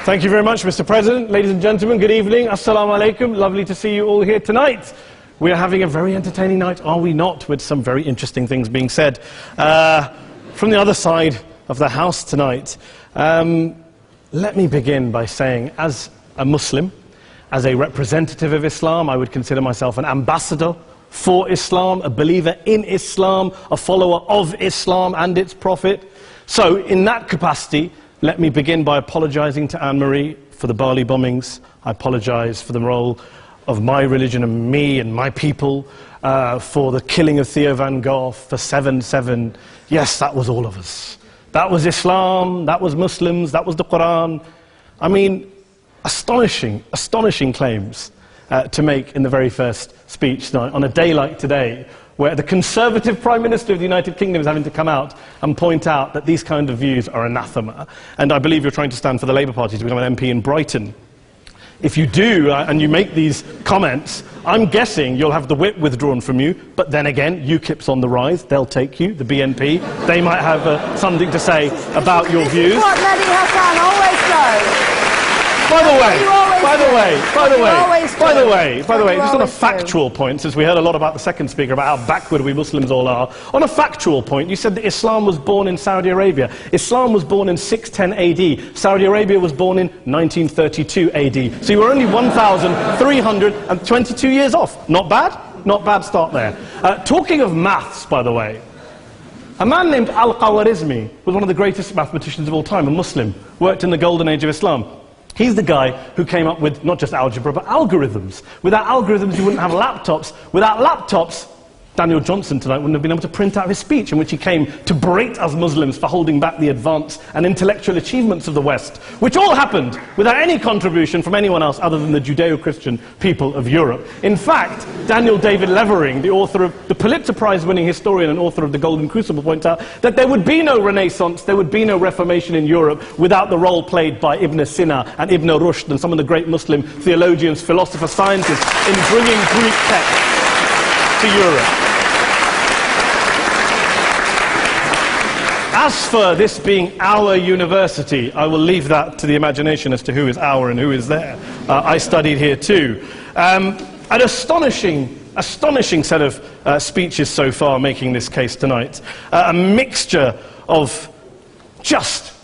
Thank you very much, Mr. President. Ladies and gentlemen, good evening. Assalamu alaikum. Lovely to see you all here tonight. We are having a very entertaining night, are we not, with some very interesting things being said from the other side of the house tonight. Let me begin by saying, as a Muslim, as a representative of Islam, I would consider myself an ambassador for Islam, a believer in Islam, a follower of Islam and its Prophet. So, in that capacity, let me begin by apologizing to Anne-Marie for the Bali bombings. I apologize for the role of my religion and me and my people, for the killing of Theo van Gogh, for 7/7. Yes, that was all of us. That was Islam, that was Muslims, that was the Quran. I mean, astonishing claims to make in the very first speech tonight, on a day like today, where the Conservative Prime Minister of the United Kingdom is having to come out and point out that these kind of views are anathema. And I believe you're trying to stand for the Labour Party to become an MP in Brighton. If you do, and you make these comments, I'm guessing you'll have the whip withdrawn from you, but then again, UKIP's on the rise, they'll take you, the BNP, they might have something to say about your views. This is what Mehdi Hassan always does. By the way, just on a factual point, since we heard a lot about the second speaker, about how backward we Muslims all are, on a factual point, you said that Islam was born in Saudi Arabia. Islam was born in 610 AD. Saudi Arabia was born in 1932 AD. So you were only 1,322 years off. Not bad? Not bad start there. Talking of maths, by the way, a man named Al-Khawarizmi was one of the greatest mathematicians of all time, a Muslim, worked in the golden age of Islam. He's the guy who came up with not just algebra, but algorithms. Without algorithms, you wouldn't have laptops. Without laptops, Daniel Johnson tonight wouldn't have been able to print out his speech in which he came to berate us Muslims for holding back the advance and intellectual achievements of the West, which all happened without any contribution from anyone else other than the Judeo-Christian people of Europe. In fact, Daniel David Levering, the author of the Pulitzer Prize-winning historian and author of The Golden Crucible, points out that there would be no Renaissance, there would be no Reformation in Europe without the role played by Ibn Sina and Ibn Rushd and some of the great Muslim theologians, philosophers, scientists in bringing Greek texts to Europe. As for this being our university, I will leave that to the imagination as to who is our and who is there. I studied here too. An astonishing set of speeches so far making this case tonight. A mixture of just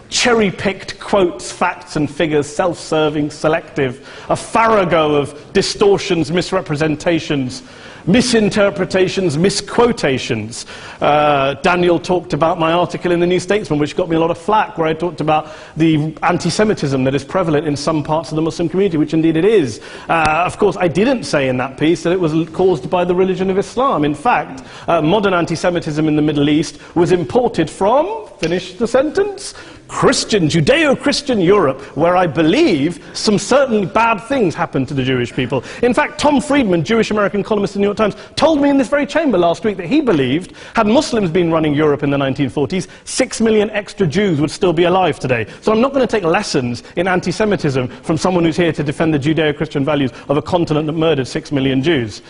cherry-picked quotes, facts and figures, self-serving, selective, a farrago of distortions, misrepresentations, misinterpretations, misquotations. Daniel talked about my article in the New Statesman, which got me a lot of flack, where I talked about the anti-Semitism that is prevalent in some parts of the Muslim community, which indeed it is. Of course, I didn't say in that piece that it was caused by the religion of Islam. In fact, modern anti-Semitism in the Middle East was imported from, finish the sentence, Christian, Judeo-Christian Europe, where I believe some certainly bad things happened to the Jewish people. In fact, Tom Friedman, Jewish-American columnist in the New York Times, told me in this very chamber last week that he believed, had Muslims been running Europe in the 1940s, 6 million extra Jews would still be alive today. So I'm not going to take lessons in anti-Semitism from someone who's here to defend the Judeo-Christian values of a continent that murdered 6 million Jews.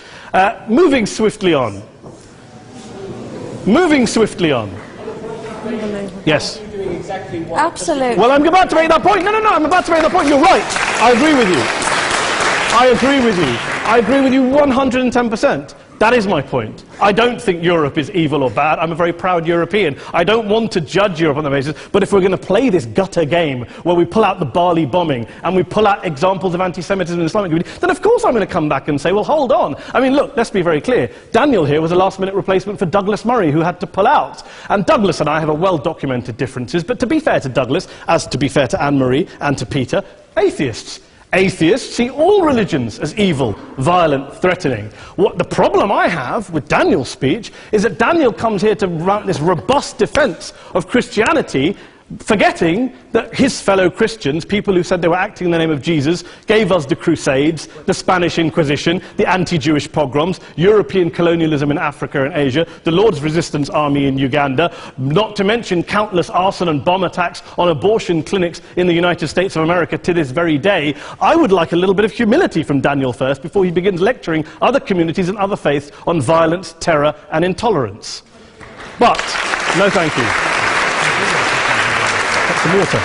Moving swiftly on. Yes. Absolutely. Well, I'm about to make that point. No, I'm about to make that point. You're right. I agree with you 110%. That is my point. I don't think Europe is evil or bad. I'm a very proud European. I don't want to judge Europe on that basis, but if we're going to play this gutter game where we pull out the Bali bombing and we pull out examples of anti-Semitism in the Islamic community, then of course I'm going to come back and say, well, hold on. I mean, look, let's be very clear. Daniel here was a last-minute replacement for Douglas Murray, who had to pull out. And Douglas and I have a well-documented differences, but to be fair to Douglas, as to be fair to Anne-Marie and to Peter, atheists. Atheists see all religions as evil, violent, threatening. What the problem I have with Daniel's speech is that Daniel comes here to run this robust defense of Christianity, forgetting that his fellow Christians, people who said they were acting in the name of Jesus, gave us the Crusades, the Spanish Inquisition, the anti-Jewish pogroms, European colonialism in Africa and Asia, the Lord's Resistance Army in Uganda, not to mention countless arson and bomb attacks on abortion clinics in the United States of America to this very day. I would like a little bit of humility from Daniel first before he begins lecturing other communities and other faiths on violence, terror and intolerance. But, no thank you. Some water.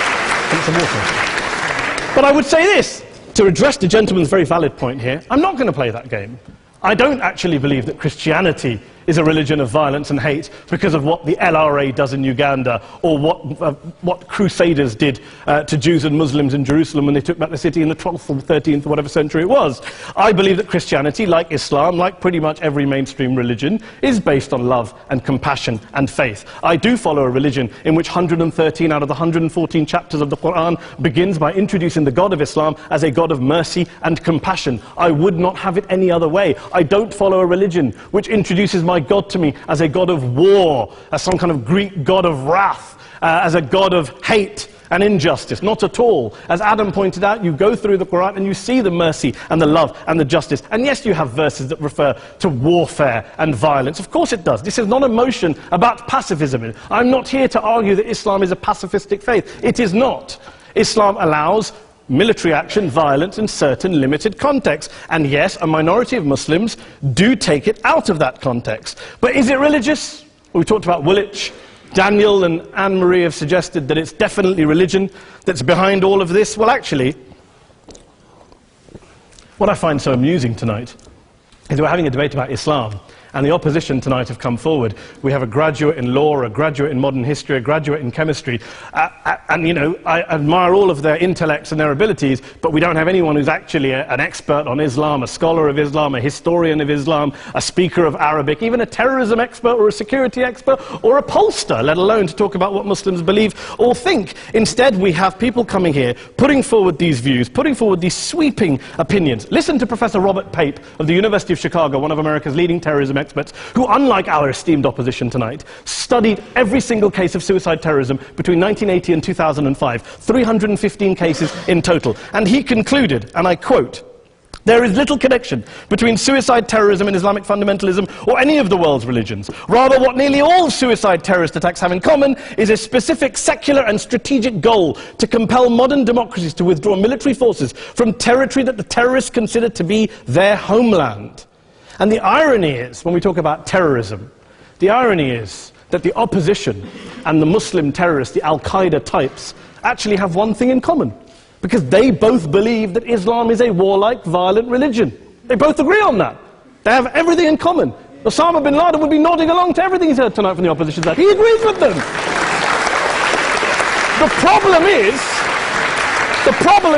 But I would say this, to address the gentleman's very valid point here, I'm not going to play that game. I don't actually believe that Christianity is a religion of violence and hate because of what the LRA does in Uganda or what Crusaders did to Jews and Muslims in Jerusalem when they took back the city in the 12th or 13th or whatever century it was. I believe that Christianity, like Islam, like pretty much every mainstream religion, is based on love and compassion and faith. I do follow a religion in which 113 out of the 114 chapters of the Quran begins by introducing the God of Islam as a God of mercy and compassion. I would not have it any other way. I don't follow a religion which introduces my God to me as a God of war, as some kind of Greek God of wrath, as a God of hate and injustice. Not at all. As Adam pointed out, you go through the Quran and you see the mercy and the love and the justice. And yes, you have verses that refer to warfare and violence. Of course it does. This is not a motion about pacifism. I'm not here to argue that Islam is a pacifistic faith. It is not. Islam allows military action, violence in certain limited contexts. And yes, a minority of Muslims do take it out of that context. But is it religious? We talked about Woolwich. Daniel and Anne-Marie have suggested that it's definitely religion that's behind all of this. Well, actually, what I find so amusing tonight is we're having a debate about Islam, and the opposition tonight have come forward. We have a graduate in law, a graduate in modern history, a graduate in chemistry, and you know, I admire all of their intellects and their abilities, but we don't have anyone who's actually an expert on Islam, a scholar of Islam, a historian of Islam, a speaker of Arabic, even a terrorism expert or a security expert or a pollster, let alone to talk about what Muslims believe or think. Instead, we have people coming here, putting forward these views, putting forward these sweeping opinions. Listen to Professor Robert Pape of the University of Chicago, one of America's leading terrorism experts, who, unlike our esteemed opposition tonight, studied every single case of suicide terrorism between 1980 and 2005, 315 cases in total. And he concluded, and I quote, "There is little connection between suicide terrorism and Islamic fundamentalism or any of the world's religions. Rather, what nearly all suicide terrorist attacks have in common is a specific secular and strategic goal to compel modern democracies to withdraw military forces from territory that the terrorists consider to be their homeland." And the irony is, when we talk about terrorism, the irony is that the opposition and the Muslim terrorists, the Al-Qaeda types, actually have one thing in common. Because they both believe that Islam is a warlike, violent religion. They both agree on that. They have everything in common. Osama bin Laden would be nodding along to everything he's heard tonight from the opposition side. He agrees with them. The problem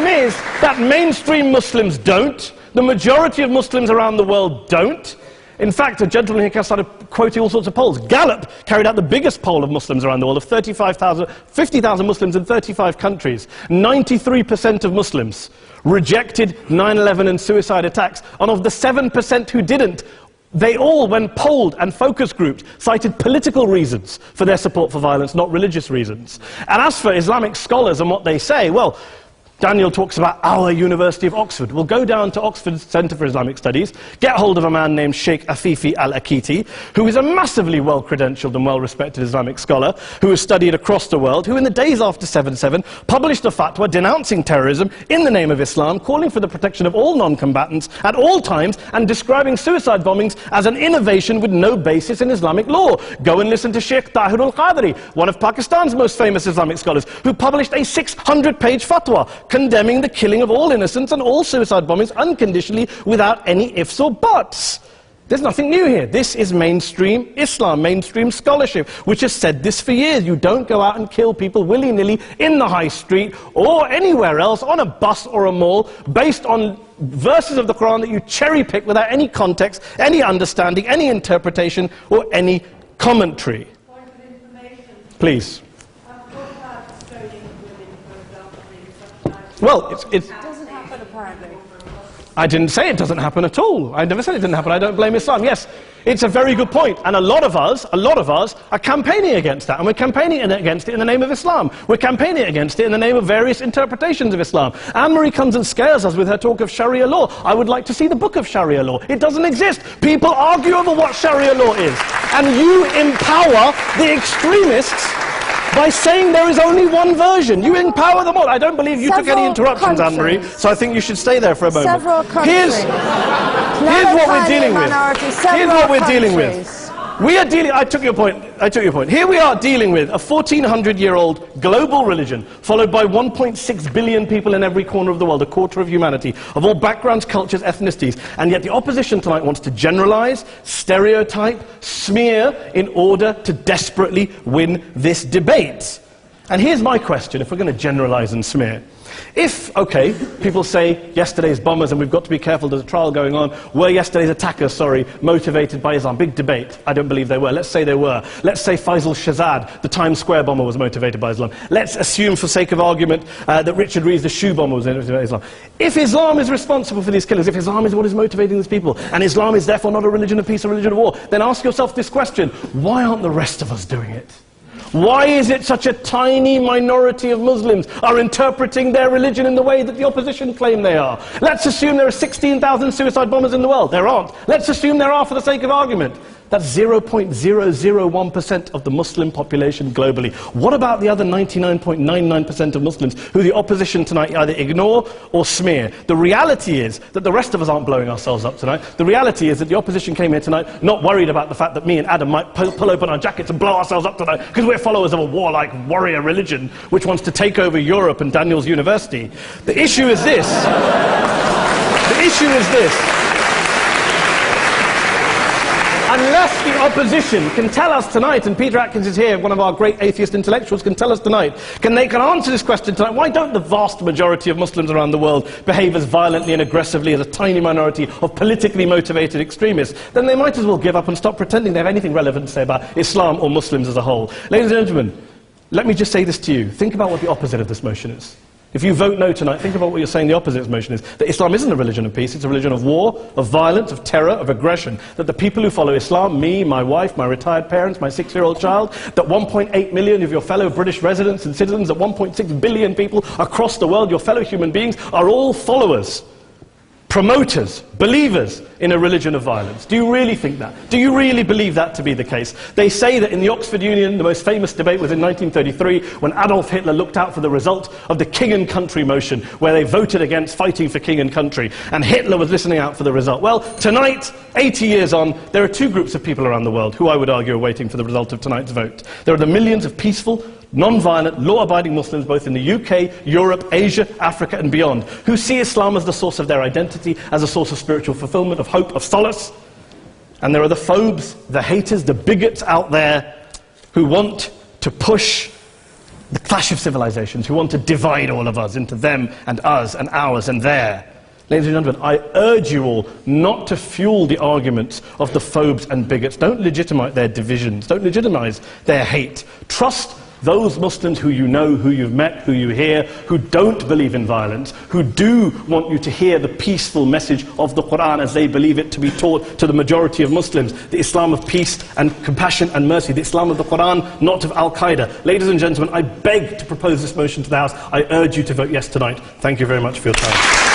is that mainstream Muslims don't. The majority of Muslims around the world don't. In fact, a gentleman here started quoting all sorts of polls. Gallup carried out the biggest poll of Muslims around the world, of 50,000 Muslims in 35 countries. 93% of Muslims rejected 9/11 and suicide attacks, and of the 7% who didn't, they all, when polled and focus grouped, cited political reasons for their support for violence, not religious reasons. And as for Islamic scholars and what they say, well, Daniel talks about our University of Oxford. We'll go down to Oxford Centre for Islamic Studies, get hold of a man named Sheikh Afifi al-Akiti, who is a massively well-credentialed and well-respected Islamic scholar, who has studied across the world, who in the days after 7/7 published a fatwa denouncing terrorism in the name of Islam, calling for the protection of all non-combatants at all times, and describing suicide bombings as an innovation with no basis in Islamic law. Go and listen to Sheikh Tahir al-Qadri, one of Pakistan's most famous Islamic scholars, who published a 600-page fatwa condemning the killing of all innocents and all suicide bombings unconditionally without any ifs or buts. There's nothing new here. This is mainstream Islam, mainstream scholarship, which has said this for years. You don't go out and kill people willy-nilly in the high street or anywhere else, on a bus or a mall, based on verses of the Quran that you cherry-pick without any context, any understanding, any interpretation, or any commentary. Point of information. Please. Well, it doesn't happen apparently. I didn't say it doesn't happen at all. I never said it didn't happen. I don't blame Islam. Yes, it's a very good point. And a lot of us are campaigning against that. And we're campaigning against it in the name of Islam. We're campaigning against it in the name of various interpretations of Islam. Anne-Marie comes and scares us with her talk of Sharia law. I would like to see the book of Sharia law. It doesn't exist. People argue over what Sharia law is. And you empower the extremists by saying there is only one version. You empower them all. I don't believe you took any interruptions, Anne-Marie, so I think you should stay there for a moment. Several countries. Here's what we're dealing with. Here's what we're dealing with. We are dealing, I took your point. Here we are dealing with a 1400-year-old global religion, followed by 1.6 billion people in every corner of the world, a quarter of humanity, of all backgrounds, cultures, ethnicities, and yet the opposition tonight wants to generalize, stereotype, smear in order to desperately win this debate. And here's my question, if we're going to generalize and smear. If, okay, people say yesterday's bombers, and we've got to be careful, there's a trial going on, were yesterday's attackers, motivated by Islam? Big debate. I don't believe they were. Let's say they were. Let's say Faisal Shahzad, the Times Square bomber, was motivated by Islam. Let's assume, for sake of argument, that Richard Reeves, the shoe bomber, was motivated by Islam. If Islam is responsible for these killings, if Islam is what is motivating these people, and Islam is therefore not a religion of peace, a religion of war, then ask yourself this question: why aren't the rest of us doing it? Why is it such a tiny minority of Muslims are interpreting their religion in the way that the opposition claim they are? Let's assume there are 16,000 suicide bombers in the world. There aren't. Let's assume there are for the sake of argument. That's 0.001% of the Muslim population globally. What about the other 99.99% of Muslims who the opposition tonight either ignore or smear? The reality is that the rest of us aren't blowing ourselves up tonight. The reality is that the opposition came here tonight not worried about the fact that me and Adam might pull open our jackets and blow ourselves up tonight because we're followers of a warlike warrior religion which wants to take over Europe and Daniel's university. The issue is this. The issue is this. Unless the opposition can tell us tonight, and Peter Atkins is here, one of our great atheist intellectuals, can tell us tonight, can answer this question tonight: why don't the vast majority of Muslims around the world behave as violently and aggressively as a tiny minority of politically motivated extremists? Then they might as well give up and stop pretending they have anything relevant to say about Islam or Muslims as a whole. Ladies and gentlemen, let me just say this to you. Think about what the opposite of this motion is. If you vote no tonight, think about what you're saying the opposite of this motion is. That Islam isn't a religion of peace, it's a religion of war, of violence, of terror, of aggression. That the people who follow Islam, me, my wife, my retired parents, my 6-year-old child, that 1.8 million of your fellow British residents and citizens, that 1.6 billion people across the world, your fellow human beings, are all followers, promoters, believers in a religion of violence. Do you really think that? Do you really believe that to be the case? They say that in the Oxford Union, the most famous debate was in 1933, when Adolf Hitler looked out for the result of the King and Country motion, where they voted against fighting for King and Country, and Hitler was listening out for the result. Well, tonight, 80 years on, there are two groups of people around the world who I would argue are waiting for the result of tonight's vote. There are the millions of peaceful, non-violent, law-abiding Muslims both in the UK, Europe, Asia, Africa and beyond, who see Islam as the source of their identity, as a source of spiritual fulfillment, of hope, of solace. And there are the phobes, the haters, the bigots out there who want to push the clash of civilizations, who want to divide all of us into them and us and ours and their. Ladies and gentlemen, I urge you all not to fuel the arguments of the phobes and bigots. Don't legitimize their divisions. Don't legitimize their hate. Trust those Muslims who you know, who you've met, who you hear, who don't believe in violence, who do want you to hear the peaceful message of the Quran as they believe it to be taught to the majority of Muslims, the Islam of peace and compassion and mercy, the Islam of the Quran, not of Al-Qaeda. Ladies and gentlemen, I beg to propose this motion to the House. I urge you to vote yes tonight. Thank you very much for your time.